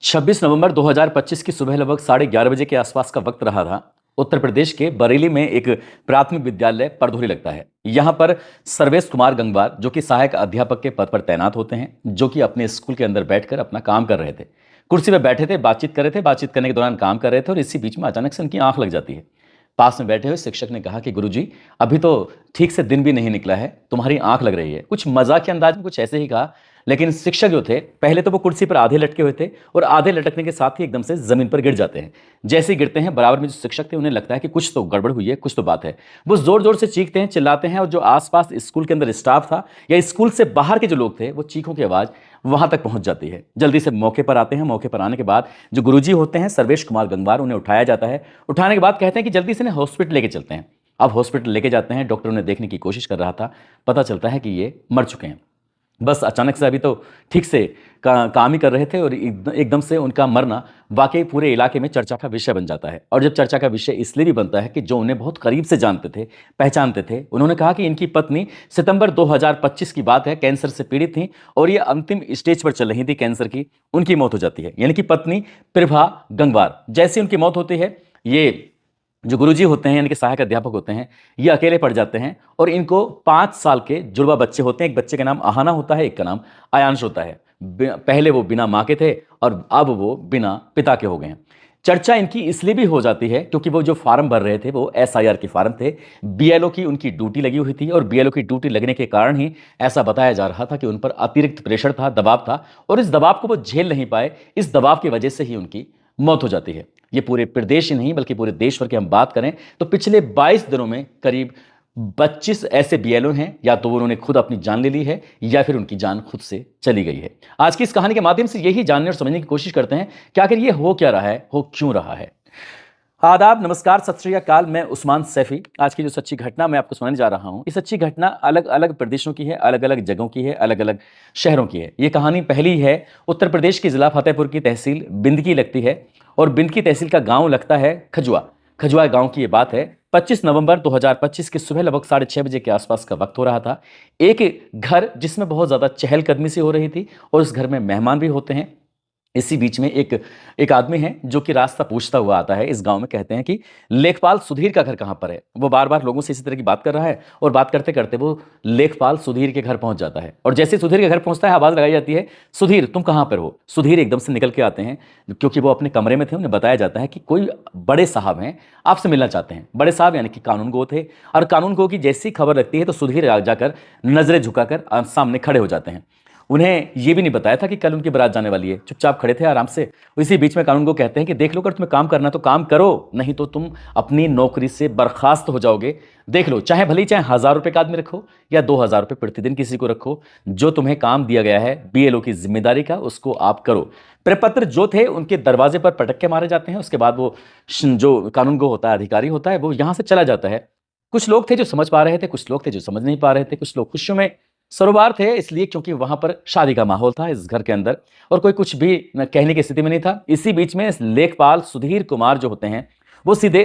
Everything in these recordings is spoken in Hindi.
26 नवंबर 2025 की सुबह लगभग 11:30 बजे के आसपास का वक्त रहा था। उत्तर प्रदेश के बरेली में एक प्राथमिक विद्यालय परधोरी लगता है। यहाँ पर सर्वेश कुमार गंगवार जो कि सहायक अध्यापक के पद पर तैनात होते हैं, जो कि अपने स्कूल के अंदर बैठकर अपना काम कर रहे थे। कुर्सी पर बैठे थे, बातचीत कर रहे थे, बातचीत करने के दौरान काम कर रहे थे और इसी बीच में अचानक से उनकी आंख लग जाती है। पास में बैठे हुए शिक्षक ने कहा कि गुरुजी, अभी तो ठीक से दिन भी नहीं निकला है, तुम्हारी आंख लग रही है। कुछ मजाक के अंदाज में कुछ ऐसे ही कहा, लेकिन शिक्षक जो थे पहले तो वो कुर्सी पर आधे लटके हुए थे और आधे लटकने के साथ ही एकदम से जमीन पर गिर जाते हैं। जैसे ही गिरते हैं, बराबर में जो शिक्षक थे उन्हें लगता है कि कुछ तो गड़बड़ हुई है, कुछ तो बात है। वो जोर जोर से चीखते हैं, चिल्लाते हैं और जो आसपास स्कूल के अंदर स्टाफ था या स्कूल से बाहर के जो लोग थे, वो चीखों की आवाज वहां तक पहुंच जाती है। जल्दी से मौके पर आते हैं। मौके पर आने के बाद जो गुरुजी होते हैं सर्वेश कुमार गंगवार, उन्हें उठाया जाता है। उठाने के बाद कहते हैं कि जल्दी से इन्हें हॉस्पिटल लेके चलते हैं। अब हॉस्पिटल लेके जाते हैं। डॉक्टर उन्हें देखने की कोशिश कर रहा था। पता चलता है कि ये मर चुके हैं। बस अचानक से, अभी तो ठीक से काम ही कर रहे थे और एकदम से उनका मरना वाकई पूरे इलाके में चर्चा का विषय बन जाता है। और जब चर्चा का विषय इसलिए भी बनता है कि जो उन्हें बहुत करीब से जानते थे, पहचानते थे, उन्होंने कहा कि इनकी पत्नी सितंबर 2025 की बात है, कैंसर से पीड़ित थी और ये अंतिम स्टेज पर चल रही थी कैंसर की। उनकी मौत हो जाती है, यानी कि पत्नी प्रभा गंगवार। जैसे उनकी मौत होती है, ये जो गुरुजी होते हैं यानी कि सहायक अध्यापक होते हैं, ये अकेले पड़ जाते हैं और इनको 5 साल के जुड़वा बच्चे होते हैं। एक बच्चे का नाम आहाना होता है, एक का नाम आयांश होता है। पहले वो बिना माँ के थे और अब वो बिना पिता के हो गए हैं। चर्चा इनकी इसलिए भी हो जाती है क्योंकि वो जो फार्म भर रहे थे वो एसआईआर के फार्म थे। बीएलओ की उनकी ड्यूटी लगी हुई थी और बीएलओ की ड्यूटी लगने के कारण ही ऐसा बताया जा रहा था कि उन पर अतिरिक्त प्रेशर था, दबाव था और इस दबाव को वो झेल नहीं पाए। इस दबाव की वजह से ही उनकी मौत हो जाती है। ये पूरे प्रदेश ही नहीं बल्कि पूरे देश भर की हम बात करें तो पिछले 22 दिनों में करीब 25 ऐसे बीएलओ हैं, या तो उन्होंने खुद अपनी जान ले ली है या फिर उनकी जान खुद से चली गई है। आज की इस कहानी के माध्यम से यही जानने और समझने की कोशिश करते हैं कि आखिर ये हो क्या रहा है, हो क्यों रहा है। आदाब, नमस्कार, सत श्री अकाल। मैं उस्मान सैफी। आज की जो सच्ची घटना मैं आपको सुनाने जा रहा हूं, ये सच्ची घटना अलग अलग प्रदेशों की है, अलग अलग जगहों की है, अलग अलग शहरों की है। ये कहानी पहली है उत्तर प्रदेश के जिला फतेहपुर की तहसील बिंद की लगती है और बिंद की तहसील का गांव लगता है खजुआ। खजुआ गांव की ये बात है। 25 नवंबर 2025 की सुबह लगभग 6:30 बजे के आसपास का वक्त हो रहा था। एक घर जिसमें बहुत ज्यादा चहलकदमी सी हो रही थी और उस घर में मेहमान भी होते हैं। इसी बीच में एक आदमी है जो कि रास्ता पूछता हुआ आता है इस गांव में। कहते हैं कि लेखपाल सुधीर का घर कहां पर है। वो बार बार लोगों से इसी तरह की बात कर रहा है और बात करते करते वो लेखपाल सुधीर के घर पहुंच जाता है। और जैसे सुधीर के घर पहुंचता है, आवाज लगाई जाती है, सुधीर तुम कहां पर हो। सुधीर एकदम से निकल के आते हैं क्योंकि वो अपने कमरे में थे। उन्हें बताया जाता है कि कोई बड़े साहब हैं, आपसे मिलना चाहते हैं। बड़े साहब यानी कि कानून गो थे और कानून गो की जैसी खबर लगती है तो सुधीर जाकर नजरें झुकाकर सामने खड़े हो जाते हैं। उन्हें यह भी नहीं बताया था कि कल उनकी बारात जाने वाली है। चुपचाप खड़े थे आराम से। इसी बीच में कानून को कहते हैं कि देख लो, अगर तुम्हें काम करना तो काम करो, नहीं तो तुम अपनी नौकरी से बर्खास्त हो जाओगे। देख लो, चाहे 1000 रुपए का आदमी रखो या 2000 रुपए प्रतिदिन किसी को रखो, जो तुम्हें काम दिया गया है बीएलओ की जिम्मेदारी का, उसको आप करो। प्रपत्र जो थे उनके दरवाजे पर पटक के मारे जाते हैं। उसके बाद वो जो कानून को होता है, अधिकारी होता है, वो यहां से चला जाता है। कुछ लोग थे जो समझ पा रहे थे, कुछ लोग थे जो समझ नहीं पा रहे थे। कुछ लोग खुशियों में सरोबार थे इसलिए क्योंकि वहां पर शादी का माहौल था इस घर के अंदर और कोई कुछ भी कहने की स्थिति में नहीं था। इसी बीच में लेखपाल सुधीर कुमार जो होते हैं वो सीधे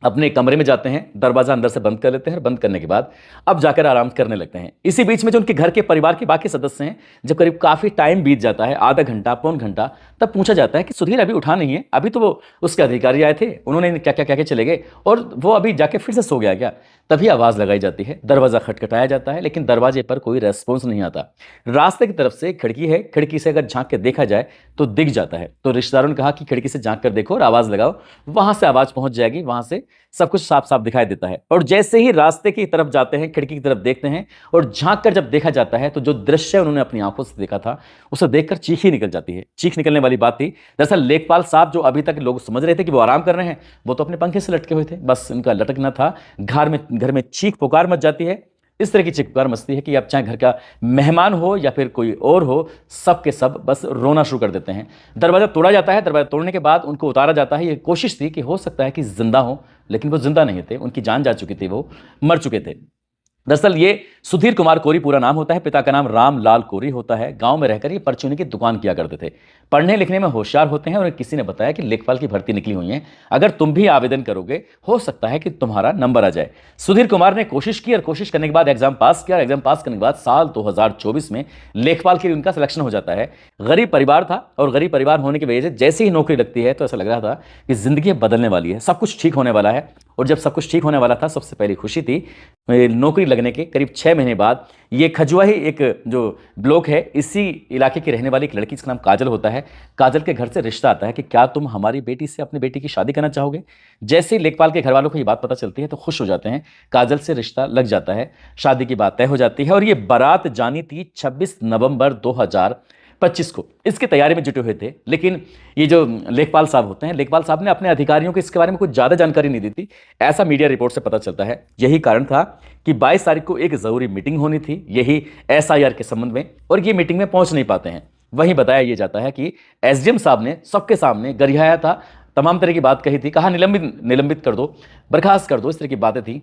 अपने कमरे में जाते हैं, दरवाजा अंदर से बंद कर लेते हैं। बंद करने के बाद अब जाकर आराम करने लगते हैं। इसी बीच में जो उनके घर के परिवार के बाकी सदस्य हैं, जब करीब काफी टाइम बीत जाता है, आधा घंटा पौन घंटा, तब पूछा जाता है कि सुधीर अभी उठा नहीं है। अभी तो वो उसके अधिकारी आए थे, उन्होंने क्या क्या क्या चले गए और वो अभी जाके फिर से सो गया क्या। तभी आवाज लगाई जाती है, दरवाजा खटखटाया जाता है, लेकिन दरवाजे पर कोई रेस्पॉन्स नहीं आता। रास्ते की तरफ से खिड़की है, खिड़की से अगर झांक के देखा जाए तो दिख जाता है। तो रिश्तेदारों ने कहा कि खिड़की से झांक कर देखो और आवाज लगाओ, वहां से आवाज पहुंच जाएगी, वहां से सब कुछ साफ साफ दिखाई देता है। और जैसे ही रास्ते की तरफ जाते हैं, खिड़की की तरफ देखते हैं और झांक कर जब देखा जाता है तो जो दृश्य उन्होंने अपनी आंखों से देखा था उसे देखकर चीख ही निकल जाती है। चीख निकलने वाली बात थी। दरअसल लेखपाल साहब, जो अभी तक लोग समझ रहे थे कि वो आराम कर रहे हैं, वो तो अपने पंखे से लटके हुए थे। बस उनका लटकना था। घर में चीख पुकार मच जाती है। इस तरह की चीख पुकार मचती है कि अब चाहे घर का मेहमान हो या फिर कोई और हो, सब के सब बस रोना शुरू कर देते हैं। दरवाजा तोड़ा जाता है। दरवाजा तोड़ने के बाद उनको उतारा जाता है। ये कोशिश थी कि हो सकता है कि जिंदा हो, लेकिन वो जिंदा नहीं थे, उनकी जान जा चुकी थी, वो मर चुके थे। दरअसल ये सुधीर कुमार कोरी पूरा नाम होता है, पिता का नाम रामलाल कोरी होता है। गांव में रहकर ये परचूनी की दुकान किया करते थे। पढ़ने लिखने में होशियार होते हैं और किसी ने बताया कि लेखपाल की भर्ती निकली हुई है, अगर तुम भी आवेदन करोगे हो सकता है कि तुम्हारा नंबर आ जाए। सुधीर कुमार ने कोशिश की और कोशिश करने के बाद एग्जाम पास किया और एग्जाम पास करने के बाद साल 2024 में लेखपाल के लिए उनका सिलेक्शन हो जाता है। गरीब परिवार था और गरीब परिवार होने की वजह से जैसे ही नौकरी लगती है तो ऐसा लग रहा था कि जिंदगी बदलने वाली है, सब कुछ ठीक होने वाला है। और जब सब कुछ ठीक होने वाला था, सबसे पहली खुशी थी नौकरी लगने के करीब 6 महीने बाद ये खजुआ ही एक जो ब्लॉक है, इसी इलाके की रहने वाली एक लड़की, जिसका नाम काजल होता है, काजल के घर से रिश्ता आता है कि क्या तुम हमारी बेटी से अपनी बेटी की शादी करना चाहोगे। जैसे ही लेखपाल के घर वालों को ये बात पता चलती है तो खुश हो जाते हैं, काजल से रिश्ता लग जाता है, शादी की बात तय हो जाती है। और ये बारात जानी थी 26 नवंबर 2025 को। इसकी तैयारी में जुटे हुए थे, लेकिन ये जो लेखपाल साहब होते हैं, लेखपाल साहब ने अपने अधिकारियों को इसके बारे में कुछ ज़्यादा जानकारी नहीं दी थी, ऐसा मीडिया रिपोर्ट से पता चलता है। यही कारण था कि 22 तारीख को एक ज़रूरी मीटिंग होनी थी, यही एसआईआर के संबंध में, और ये मीटिंग में पहुंच नहीं पाते हैं। वहीं बताया यह जाता है कि एसडीएम साहब ने सबके सामने गरियाया था, तमाम तरह की बात कही थी, कहा निलंबित कर दो, बर्खास्त कर दो, इस तरह की बातें थी।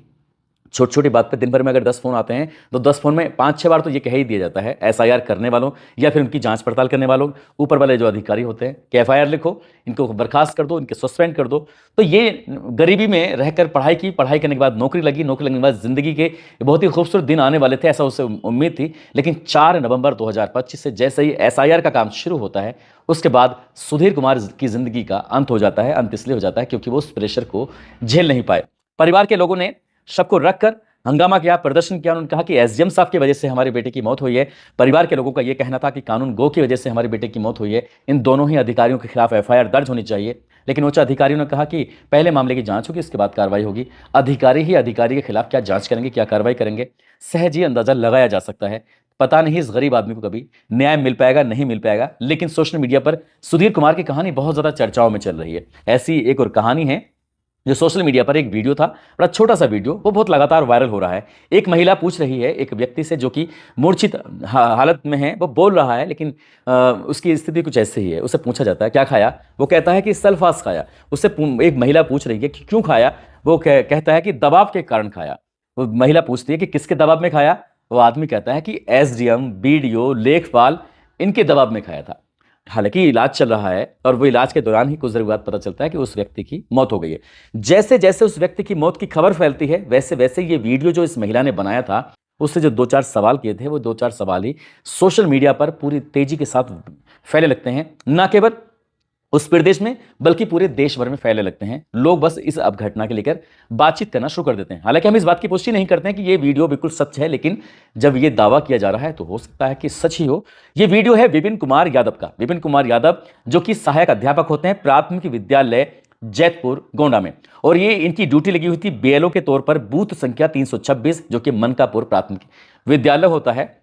छोटी छोटी बात पे दिन भर में अगर 10 फोन आते हैं तो 10 फोन में 5-6 बार तो ये कह ही दिया जाता है एसआईआर करने वालों या फिर उनकी जांच पड़ताल करने वालों, ऊपर वाले जो अधिकारी होते हैं, कि एफआईआर लिखो, इनको बर्खास्त कर दो, इनके सस्पेंड कर दो। तो ये गरीबी में रहकर पढ़ाई की, पढ़ाई करने के बाद नौकरी लगी, नौकरी लगने के बाद जिंदगी के बहुत ही खूबसूरत दिन आने वाले थे, ऐसा उससे उम्मीद थी। लेकिन 4 नवंबर 2025 से जैसे ही एसआईआर का काम शुरू होता है, उसके बाद सुधीर कुमार की जिंदगी का अंत हो जाता है। अंत इसलिए हो जाता है क्योंकि वो उस प्रेशर को झेल नहीं पाए। परिवार के लोगों ने सबको रखकर हंगामा किया, प्रदर्शन किया। उन्होंने कहा कि एसडीएम साहब की वजह से हमारे बेटे की मौत हुई है। परिवार के लोगों का यह कहना था कि कानून गो की वजह से हमारे बेटे की मौत हुई है, इन दोनों ही अधिकारियों के खिलाफ एफआईआर दर्ज होनी चाहिए। लेकिन उच्च अधिकारियों ने कहा कि पहले मामले की जांच होगी, इसके बाद कार्रवाई होगी। अधिकारी ही अधिकारी के खिलाफ क्या जांच करेंगे, क्या कार्रवाई करेंगे, सहज ही अंदाजा लगाया जा सकता है। पता नहीं इस गरीब आदमी को कभी न्याय मिल पाएगा, नहीं मिल पाएगा। लेकिन सोशल मीडिया पर सुधीर कुमार की कहानी बहुत ज्यादा चर्चाओं में चल रही है। ऐसी एक और कहानी है जो सोशल मीडिया पर, एक वीडियो था, बड़ा छोटा सा वीडियो, वो बहुत लगातार वायरल हो रहा है। एक महिला पूछ रही है एक व्यक्ति से जो कि मूर्छित हालत में है, वो बोल रहा है लेकिन उसकी स्थिति कुछ ऐसे ही है। उससे पूछा जाता है क्या खाया, वो कहता है कि सल्फास खाया। उससे एक महिला पूछ रही है कि क्यों खाया, वो कहता है कि दबाव के कारण खाया। वो महिला पूछती है कि किसके दबाव में खाया, वो आदमी कहता है कि एसडीएम, बीडीओ, लेखपाल, इनके दबाव में खाया था। हालांकि इलाज चल रहा है और वो इलाज के दौरान ही कुछ देर बाद पता चलता है कि उस व्यक्ति की मौत हो गई है। जैसे जैसे उस व्यक्ति की मौत की खबर फैलती है, वैसे वैसे ये वीडियो जो इस महिला ने बनाया था, उससे जो 2-4 सवाल किए थे, वो 2-4 सवाल ही सोशल मीडिया पर पूरी तेजी के साथ फैलने लगते हैं। न केवल उस प्रदेश में बल्कि पूरे देश भर में फैलने लगते हैं। लोग बस इस अपघटना के लेकर बातचीत करना शुरू कर देते हैं। हालांकि हम इस बात की पुष्टि नहीं करते हैं कि ये वीडियो बिल्कुल सच है, लेकिन जब ये दावा किया जा रहा है तो हो सकता है कि सच ही हो। ये वीडियो है विपिन कुमार यादव का। विपिन कुमार यादव जो कि सहायक अध्यापक होते हैं प्राथमिक विद्यालय जैतपुर गोंडा में, और ये इनकी ड्यूटी लगी हुई थी बीएलओ के तौर पर बूथ संख्या 326, जो कि मनकापुर प्राथमिक विद्यालय होता है।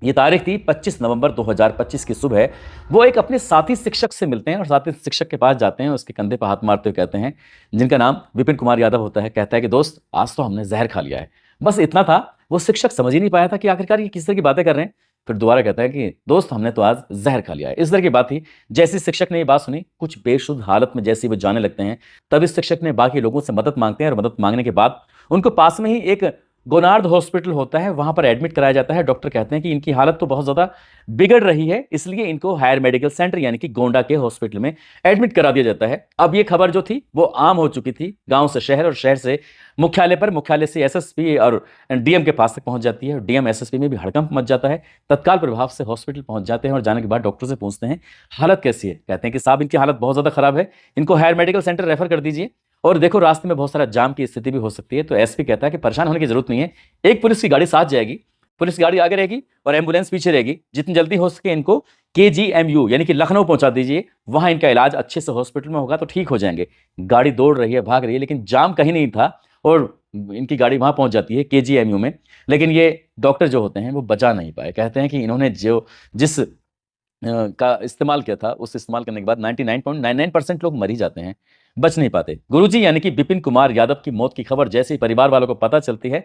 ये तारीख थी 25 नवंबर 2025 की सुबह। वो एक अपने साथी शिक्षक से मिलते हैं और साथी शिक्षक के पास जाते हैं, उसके कंधे पर हाथ मारते हुए कहते हैं, जिनका नाम विपिन कुमार यादव होता है, कहता है कि दोस्त आज तो हमने जहर खा लिया है। बस इतना था। वो शिक्षक समझ ही नहीं पाया था कि आखिरकार ये किस तरह की बातें कर रहे हैं। फिर दोबारा कहता है कि दोस्त हमने तो आज जहर खा लिया है। इस तरह की बात थी। जैसे शिक्षक ने ये बात सुनी, कुछ बेशुद्ध हालत में जैसे वो जाने लगते हैं, तब इस शिक्षक ने बाकी लोगों से मदद मांगते हैं और मदद मांगने के बाद उनको पास में ही एक गोनार्ड हॉस्पिटल होता है, वहां पर एडमिट कराया जाता है। डॉक्टर कहते हैं कि इनकी हालत तो बहुत ज्यादा बिगड़ रही है, इसलिए इनको हायर मेडिकल सेंटर यानी कि गोंडा के हॉस्पिटल में एडमिट करा दिया जाता है। अब ये खबर जो थी वो आम हो चुकी थी, गांव से शहर और शहर से मुख्यालय पर, मुख्यालय से एसएसपी और डीएम के पास तक पहुंच जाती है। डीएम एसएसपी में भी हड़कंप मच जाता है। तत्काल प्रभाव से हॉस्पिटल पहुंच जाते हैं और जाने के बाद डॉक्टर से पूछते हैं हालत कैसी है। कहते हैं कि साहब इनकी हालत बहुत ज्यादा खराब है, इनको हायर मेडिकल सेंटर रेफर कर दीजिए, और देखो रास्ते में बहुत सारा जाम की स्थिति भी हो सकती है। तो एसपी कहता है कि परेशान होने की जरूरत नहीं है, एक पुलिस की गाड़ी साथ जाएगी, पुलिस गाड़ी आगे रहेगी और एम्बुलेंस पीछे रहेगी। जितनी जल्दी हो सके इनको केजीएमयू यानी कि लखनऊ पहुंचा दीजिए, वहां इनका इलाज अच्छे से हॉस्पिटल में होगा तो ठीक हो जाएंगे। गाड़ी दौड़ रही है, भाग रही है, लेकिन जाम कहीं नहीं था और इनकी गाड़ी वहां पहुंच जाती है केजीएमयू में। लेकिन ये डॉक्टर जो होते हैं वो बचा नहीं पाए। कहते हैं कि इन्होंने जिस का इस्तेमाल किया था, उस इस्तेमाल करने के बाद 99.99% लोग मर ही जाते हैं, बच नहीं पाते। गुरुजी यानी कि विपिन कुमार यादव की मौत की खबर जैसे ही परिवार वालों को पता चलती है,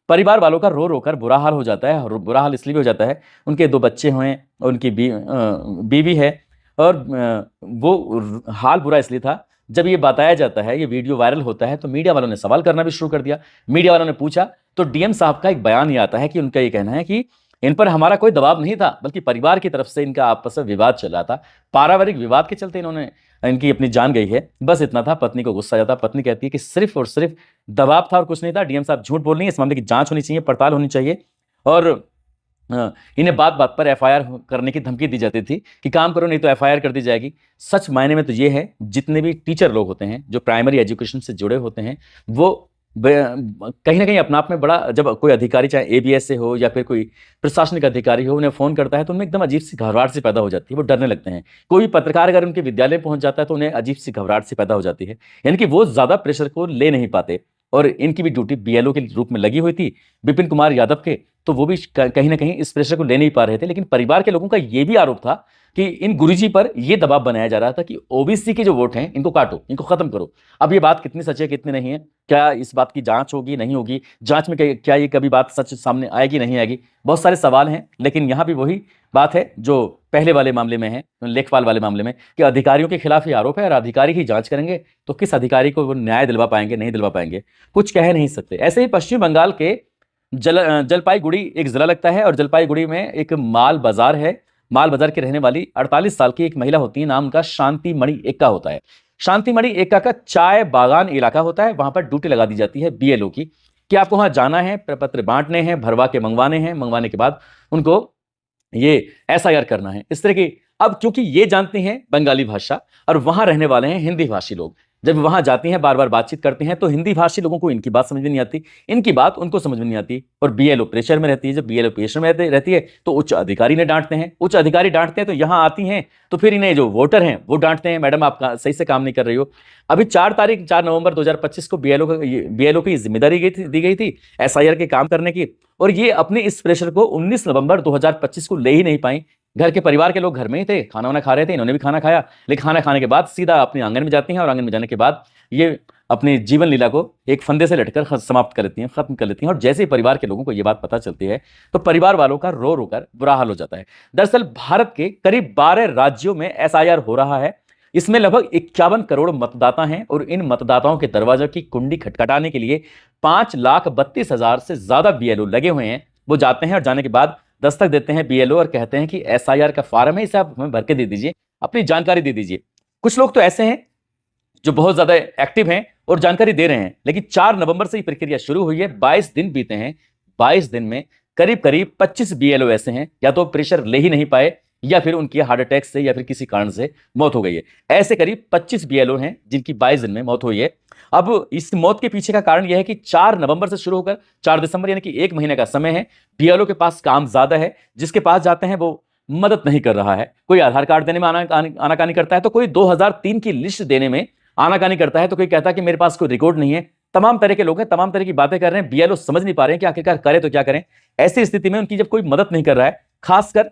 परिवार वालों का रो रो कर बुरा हाल हो जाता है। और बुरा हाल इसलिए भी हो जाता है, उनके 2 बच्चे हुए, उनकी बीवी है, और वो हाल बुरा इसलिए था जब ये बताया जाता है, ये वीडियो वायरल होता है, तो मीडिया वालों ने सवाल करना भी शुरू कर दिया। मीडिया वालों ने पूछा तो डीएम साहब का एक बयान ये आता है कि उनका ये कहना है कि इन पर हमारा कोई दबाव नहीं था, बल्कि परिवार की तरफ से इनका आपस में विवाद चल रहा था। पारिवारिक विवाद के चलते इन्होंने इनकी अपनी जान गई है, बस इतना था। पत्नी को गुस्सा आ जाता। पत्नी कहती है कि सिर्फ और सिर्फ दबाव था और कुछ नहीं था। डीएम साहब झूठ बोल रही हैं, इस मामले की जांच होनी चाहिए, पड़ताल होनी चाहिए। और इन्हें बात बात पर एफआईआर करने की धमकी दी जाती थी कि काम करो नहीं तो एफआईआर कर दी जाएगी। सच मायने में तो ये है, जितने भी टीचर लोग होते हैं जो प्राइमरी एजुकेशन से जुड़े होते हैं, वो कहीं ना कहीं अपने आप में बड़ा, जब कोई अधिकारी चाहे एबीएस से हो या फिर कोई प्रशासनिक अधिकारी हो, उन्हें फोन करता है तो उनमें एकदम अजीब सी घबराहट सी पैदा हो जाती है, वो डरने लगते हैं। कोई भी पत्रकार अगर उनके विद्यालय पहुंच जाता है तो उन्हें अजीब सी घबराहट सी पैदा हो जाती है, यानी कि वो ज्यादा प्रेशर को ले नहीं पाते। और इनकी भी ड्यूटी बीएलओ के रूप में लगी हुई थी विपिन कुमार यादव के, तो वो भी कहीं ना कहीं इस प्रेशर को ले नहीं पा रहे थे। लेकिन परिवार के लोगों का ये भी आरोप था कि इन गुरुजी पर यह दबाव बनाया जा रहा था कि ओबीसी के जो वोट हैं इनको काटो, इनको खत्म करो। अब ये बात कितनी सच है कितनी नहीं है, क्या इस बात की जांच होगी नहीं होगी, जांच में क्या ये कभी बात सच सामने आएगी नहीं आएगी, बहुत सारे सवाल हैं। लेकिन यहां भी वही बात है जो पहले वाले मामले में है, लेखपाल वाले मामले में, कि अधिकारियों के खिलाफ ही आरोप है और अधिकारी ही जांच करेंगे, तो किस अधिकारी को वो न्याय दिलवा पाएंगे नहीं दिलवा पाएंगे, कुछ कह नहीं सकते। ऐसे ही पश्चिम बंगाल के जलपाईगुड़ी एक जिला लगता है, और जलपाईगुड़ी में एक माल बाजार है। माल बाजार की रहने वाली 48 साल की एक महिला होती है, नाम उनका शांति मणि एक्का होता है। शांति मणि एक्का का चाय बागान इलाका होता है, वहां पर ड्यूटी लगा दी जाती है बीएलओ की कि आपको वहां जाना है, प्रपत्र बांटने हैं, भरवा के मंगवाने हैं, मंगवाने के बाद उनको ये एसआईआर करना है, इस तरह की। अब क्योंकि ये जानती हैं बंगाली भाषा और वहां रहने वाले हैं हिंदी भाषी लोग, जब वहां जाती हैं बार बार बातचीत करते हैं तो हिंदी भाषी लोगों को इनकी बात समझ में नहीं आती, इनकी बात उनको समझ में नहीं आती। और बीएलओ प्रेशर में रहती है, जब बीएलओ प्रेशर में रहती है तो उच्च अधिकारी ने डांटते हैं, उच्च अधिकारी डांटते हैं तो यहाँ आती हैं तो फिर इन्हें जो वोटर हैं वो डांटते हैं, मैडम आप सही से काम नहीं कर रही हो। अभी 4 नवंबर 2025 को बीएलओ की जिम्मेदारी दी गई थी एसआईआर के काम करने की, और ये अपने इस प्रेशर को 19 नवंबर 2025 को ले ही नहीं पाई। घर के परिवार के लोग घर में ही थे, खाना वाना खा रहे थे, इन्होंने भी खाना खाया, लेकिन खाना खाने के बाद सीधा अपने आंगन में जाती हैं, और आंगन में जाने के बाद ये अपने जीवन लीला को एक फंदे से लटकर समाप्त कर लेती हैं, खत्म कर लेती हैं। और जैसे ही परिवार के लोगों को ये बात पता चलती है तो परिवार वालों का रो रो कर बुरा हाल हो जाता है। दरअसल भारत के करीब 12 राज्यों में एसआईआर हो रहा है। इसमें लगभग 51 करोड़ मतदाता हैं, और इन मतदाताओं के दरवाजों की कुंडी खटखटाने के लिए 5,32,000 से ज्यादा बीएलओ लगे हुए हैं। वो जाते हैं और जाने के बाद दस्तक देते हैं बीएलओ और कहते हैं कि एसआईआर का फॉर्म है, इसे आप हमें भर के दे दीजिए, अपनी जानकारी दे दीजिए। कुछ लोग तो ऐसे हैं जो बहुत ज्यादा एक्टिव हैं और जानकारी दे रहे हैं, लेकिन 4 नवंबर से ये प्रक्रिया शुरू हुई है, 22 दिन बीते हैं। 22 दिन में करीब करीब 25 बीएलओ ऐसे हैं, या तो प्रेशर ले ही नहीं पाए, या फिर उनकी हार्ट अटैक से या फिर किसी कारण से मौत हो गई है। ऐसे करीब 25 बीएलओ हैं जिनकी 22 दिन में मौत हुई है। अब इस मौत के पीछे का कारण यह है कि 4 नवंबर से शुरू होकर 4 दिसंबर यानी कि 1 महीने का समय है। बीएलओ के पास काम ज्यादा है, जिसके पास जाते हैं वो मदद नहीं कर रहा है। कोई आधार कार्ड देने में आनाकानी करता है, तो कोई 2003 की लिस्ट देने में आनाकानी करता है, तो कोई कहता है कि मेरे पास कोई रिकॉर्ड नहीं है। तमाम तरह के लोग हैं, तमाम तरह की बातें कर रहे हैं। बीएलओ समझ नहीं पा रहे हैं कि आखिरकार करें तो क्या करें। ऐसी स्थिति में उनकी जब कोई मदद नहीं कर रहा है, खासकर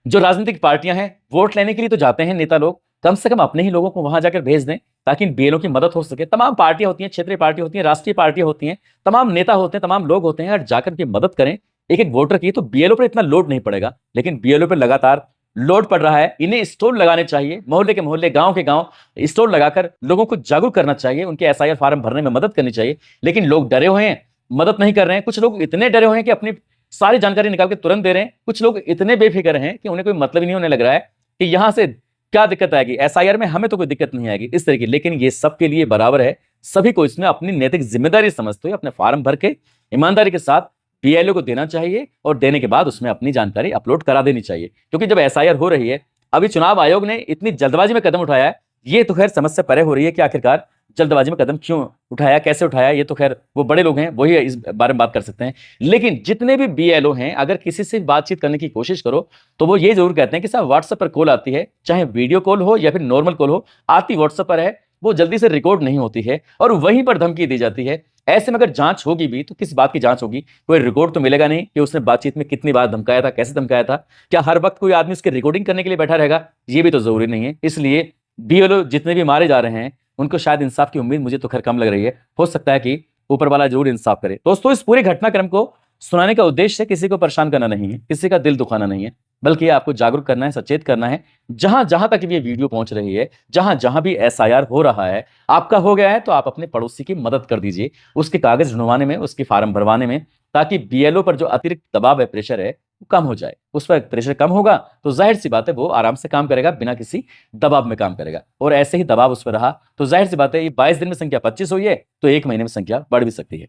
जो राजनीतिक पार्टियां हैं, वोट लेने के लिए तो जाते हैं नेता लोग, कम से कम अपने ही लोगों को वहां जाकर भेज दें ताकि इन बीएलओ की मदद हो सके। तमाम पार्टियां होती हैं, क्षेत्रीय पार्टी होती हैं, राष्ट्रीय पार्टियां होती हैं, तमाम नेता होते हैं, तमाम लोग होते हैं, और जाकर की मदद करें एक एक वोटर की, तो बीएलओ पर इतना लोड नहीं पड़ेगा। लेकिन बीएलओ पर लगातार लोड पड़ रहा है। इन्हें स्टॉल लगाने चाहिए, मोहल्ले के मोहल्ले, गांव के गांव स्टॉल लगाकर लोगों को जागरूक करना चाहिए, उनके एसआईआर फॉर्म भरने में मदद करनी चाहिए। लेकिन लोग डरे हुए हैं, मदद नहीं कर रहे हैं। कुछ लोग इतने डरे हुए हैं कि अपनी सारी जानकारी निकाल के तुरंत दे रहे हैं। कुछ लोग इतने बेफिक्र हैं कि उन्हें कोई मतलब ही नहीं होने लग रहा है कि यहां से क्या दिक्कत आएगी, एसआईआर में हमें तो कोई दिक्कत नहीं आएगी, इस तरह की। लेकिन ये सबके लिए बराबर है, सभी को इसमें अपनी नैतिक जिम्मेदारी समझते हुए अपने फॉर्म भर के ईमानदारी के साथ बीएलओ को देना चाहिए, और देने के बाद उसमें अपनी जानकारी अपलोड करा देनी चाहिए। क्योंकि जब एसआईआर हो रही है, अभी चुनाव आयोग ने इतनी जल्दबाजी में कदम उठाया है, ये तो खैर समझ से परे हो रही है कि आखिरकार जल्दबाजी में कदम क्यों उठाया, कैसे उठाया, ये तो खैर वो बड़े लोग हैं, वही इस बारे में बात कर सकते हैं। लेकिन जितने भी बीएलओ हैं, अगर किसी से बातचीत करने की कोशिश करो तो वो ये जरूर कहते हैं कि साहब व्हाट्सएप पर कॉल आती है, चाहे वीडियो कॉल हो या फिर नॉर्मल कॉल हो, आती व्हाट्सएप पर है, वो जल्दी से रिकॉर्ड नहीं होती है, और वहीं पर धमकी दी जाती है। ऐसे में अगर जांच होगी भी तो किस बात की जांच होगी, कोई रिकॉर्ड तो मिलेगा नहीं कि उसने बातचीत में कितनी बार धमकाया था, कैसे धमकाया था। क्या हर वक्त कोई आदमी उसकी रिकॉर्डिंग करने के लिए बैठा रहेगा, ये भी तो जरूरी नहीं है। इसलिए बीएलओ जितने भी मारे जा रहे हैं उनको शायद इंसाफ की उम्मीद मुझे तो खैर कम लग रही है। हो सकता है कि ऊपर वाला जरूर इंसाफ करे। दोस्तों, इस पूरे घटनाक्रम को सुनाने का उद्देश्य किसी को परेशान करना नहीं है, किसी का दिल दुखाना नहीं है, बल्कि आपको जागरूक करना है, सचेत करना है। जहां जहां तक ये वीडियो पहुंच रही है, जहां जहां भी एसआईआर हो रहा है, आपका हो गया है तो आप अपने पड़ोसी की मदद कर दीजिए, उसके कागज ढूंढवाने में, उसकी फार्म भरवाने में, ताकि बीएलओ पर जो अतिरिक्त दबाव है, प्रेशर है, वो कम हो जाए। उस पर प्रेशर कम होगा तो जाहिर सी बात है वो आराम से काम करेगा, बिना किसी दबाव में काम करेगा। और ऐसे ही दबाव उस पर रहा तो जाहिर सी बात है ये 22 दिन में संख्या 25 हुई है तो 1 महीने में संख्या बढ़ भी सकती है।